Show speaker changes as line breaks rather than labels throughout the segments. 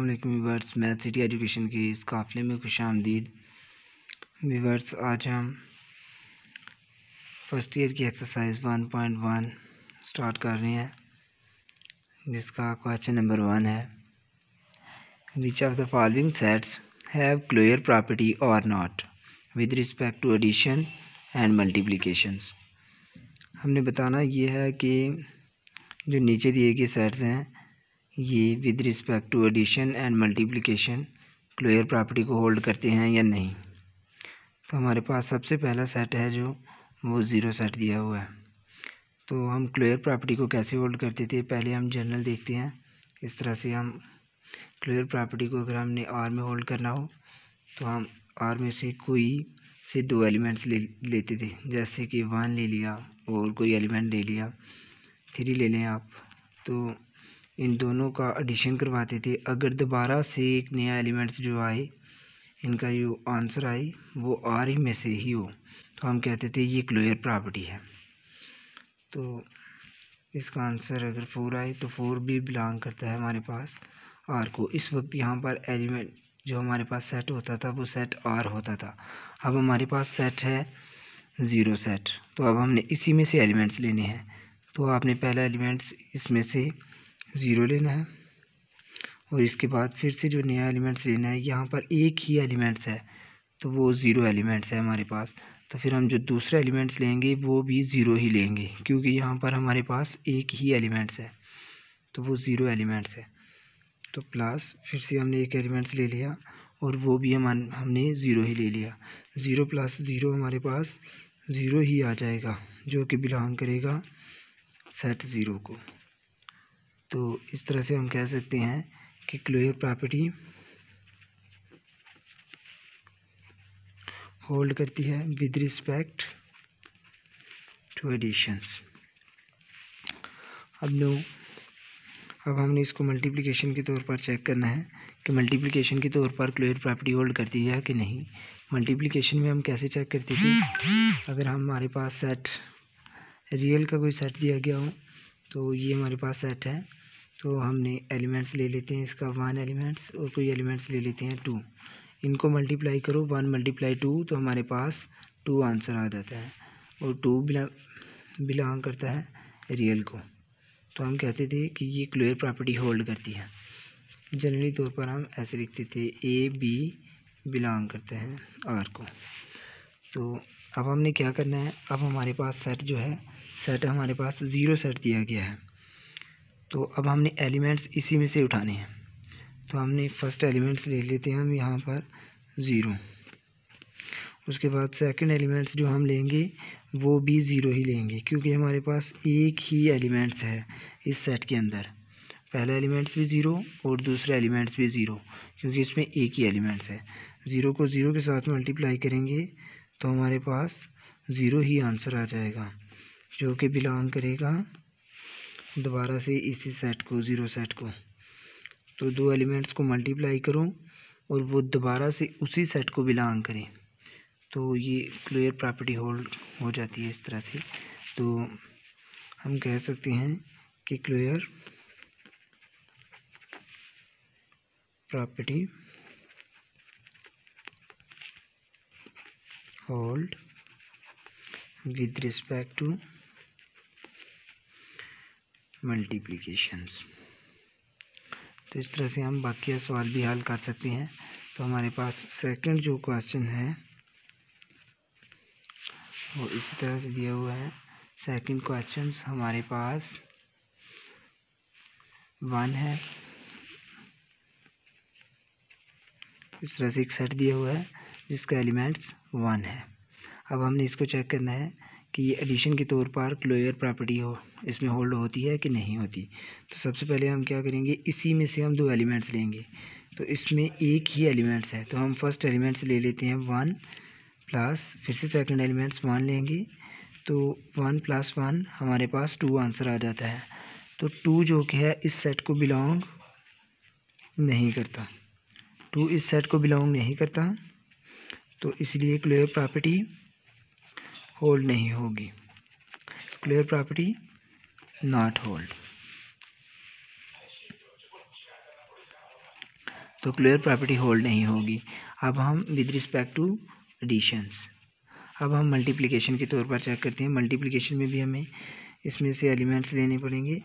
अस्सलामुअलैकुम viewers, math city education के इस काफ़िले में खुशामदीद। व्यूअर्स, आज हम फर्स्ट ईयर की एक्सरसाइज 1.1 स्टार्ट कर रहे हैं, जिसका क्वेश्चन नंबर 1 है, which of the following sets have closure property और not with respect to addition and multiplications. हमने बताना ये है कि जो नीचे दिए गए सेट्स हैं ये with respect to addition and multiplication closure property को होल्ड करते हैं या नहीं। तो हमारे पास सबसे पहला सेट है जो वो ज़ीरो सेट दिया हुआ है। तो हम क्लोजर प्रॉपर्टी को कैसे होल्ड करते थे, पहले हम जनरल देखते हैं। इस तरह से हम क्लोजर प्रॉपर्टी को अगर हमने आर में होल्ड करना हो तो हम आर में से कोई से दो एलिमेंट्स लेते थे, जैसे कि 1 ले लिया और कोई एलिमेंट ले लिया, 3 ले लें आप। तो इन दोनों का एडिशन करवाते थे। अगर दोबारा से एक नया एलिमेंट्स जो आए, इनका जो आंसर आए वो आर ही में से ही हो, तो हम कहते थे ये क्लोजर प्रॉपर्टी है। तो इसका आंसर अगर 4 आए तो 4 भी बिलोंग करता है हमारे पास आर को। इस वक्त यहाँ पर एलिमेंट जो हमारे पास सेट होता था वो सेट आर होता था। अब हमारे पास सेट है ज़ीरो सेट, तो अब हमने इसी में से एलिमेंट्स लेने हैं। तो आपने पहला एलिमेंट्स इसमें से ज़ीरो लेना है और इसके बाद फिर से जो नया एलिमेंट्स लेना है। यहाँ पर एक ही एलिमेंट्स है तो वो ज़ीरो एलिमेंट्स है हमारे पास। तो फिर हम जो दूसरा एलिमेंट्स लेंगे वो भी ज़ीरो ही लेंगे, क्योंकि यहाँ पर हमारे पास एक ही एलिमेंट्स है तो वो ज़ीरो एलिमेंट्स है। तो प्लस फिर से हमने एक एलिमेंट्स ले लिया और वो भी हमने ज़ीरो ही ले लिया। ज़ीरो प्लस ज़ीरो हमारे पास ज़ीरो ही आ जाएगा, जो कि बिलोंग करेगा सेट ज़ीरो को। तो इस तरह से हम कह सकते हैं कि क्लोजर प्रॉपर्टी होल्ड करती है विद रिस्पेक्ट टू एडिशंस। अब हमने इसको मल्टीप्लिकेशन के तौर पर चेक करना है कि मल्टीप्लिकेशन के तौर पर क्लोजर प्रॉपर्टी होल्ड करती है कि नहीं। मल्टीप्लिकेशन में हम कैसे चेक करते थे, अगर हमारे पास सेट रियल का कोई सेट दिया गया हो, तो ये हमारे पास सेट है, तो हमने एलिमेंट्स ले लेते हैं इसका 1 एलिमेंट्स और कोई एलिमेंट्स ले लेते हैं 2। इनको मल्टीप्लाई करो 1 मल्टीप्लाई 2, तो हमारे पास 2 आंसर आ जाता है और 2 बिलोंग करता है रियल को। तो हम कहते थे कि ये क्लोजर प्रॉपर्टी होल्ड करती है। जनरली तौर पर हम ऐसे लिखते थे ए बी बिलोंग करते हैं आर को। तो अब हमने क्या करना है, अब हमारे पास सेट जो है, सेट हमारे पास ज़ीरो सेट दिया गया है। तो अब हमने एलिमेंट्स इसी में से उठाने हैं। तो हमने फर्स्ट एलिमेंट्स ले लेते हैं हम यहाँ पर ज़ीरो। उसके बाद सेकंड एलिमेंट्स जो हम लेंगे वो भी ज़ीरो ही लेंगे, क्योंकि हमारे पास एक ही एलिमेंट्स है इस सेट के अंदर। पहला एलिमेंट्स भी ज़ीरो और दूसरा एलिमेंट्स भी ज़ीरो, क्योंकि इसमें एक ही एलिमेंट्स है। ज़ीरो को ज़ीरो के साथ मल्टीप्लाई करेंगे तो हमारे पास ज़ीरो ही आंसर आ जाएगा, जो कि बिलोंग करेगा दोबारा से इसी सेट को, ज़ीरो सेट को। तो दो एलिमेंट्स को मल्टीप्लाई करो और वो दोबारा से उसी सेट को बिलोंग करें, तो ये क्लोजर प्रॉपर्टी होल्ड हो जाती है इस तरह से। तो हम कह सकते हैं कि closure property hold with respect to multiplications. तो इस तरह से हम बाकी सवाल भी हल कर सकते हैं। तो हमारे पास सेकंड जो क्वेश्चन है वो इसी तरह से दिया हुआ है। सेकंड क्वेश्चन हमारे पास 1 है, इस तरह से एक सेट दिया हुआ है जिसका एलिमेंट्स 1 है। अब हमने इसको चेक करना है कि ये एडिशन के तौर पर क्लोजर प्रॉपर्टी हो इसमें होल्ड होती है कि नहीं होती। तो सबसे पहले हम क्या करेंगे, इसी में से हम दो एलिमेंट्स लेंगे। तो इसमें एक ही एलिमेंट्स है, तो हम फर्स्ट एलिमेंट्स ले लेते हैं 1 प्लस फिर से सेकंड एलिमेंट्स 1 लेंगे। तो 1 + 1 हमारे पास 2 आंसर आ जाता है। तो 2 जो कि है इस सेट को बिलोंग नहीं करता, 2 इस सेट को बिलोंग नहीं करता, तो इसलिए क्लोजर प्रॉपर्टी होल्ड नहीं होगी। Closure property not hold. तो क्लोजर प्रॉपर्टी होल्ड नहीं होगी। अब हम विद रिस्पेक्ट टू एडिशंस, अब हम मल्टीप्लिकेशन के तौर पर चेक करते हैं। मल्टीप्लिकेशन में भी हमें इसमें से एलिमेंट्स लेने पड़ेंगे।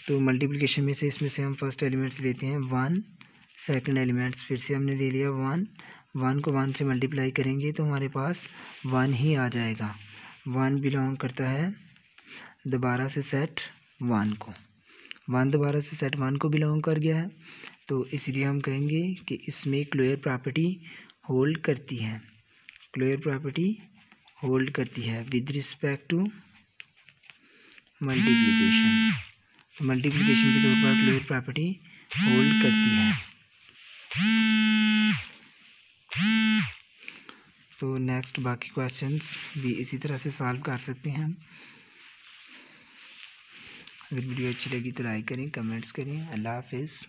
तो मल्टीप्लिकेशन में से इसमें से हम फर्स्ट एलिमेंट्स लेते हैं 1, सेकंड एलिमेंट्स फिर से हमने ले लिया 1 को 1 से मल्टीप्लाई करेंगे तो हमारे पास 1 ही आ जाएगा। 1 बिलोंग करता है दोबारा से सेट 1 को, 1 दोबारा से सेट 1 को बिलोंग कर गया है, तो इसलिए हम कहेंगे कि इसमें क्लोजर प्रॉपर्टी होल्ड करती है, क्लोजर प्रॉपर्टी होल्ड करती है with respect to multiplication. Multiplication के तौर पर क्लोजर प्रॉपर्टी होल्ड करती है। तो नेक्स्ट बाकी क्वेश्चंस भी इसी तरह से सॉल्व कर सकते हैं। अगर वीडियो अच्छी लगी तो लाइक करें, कमेंट्स करें। अल्लाह हाफिज़।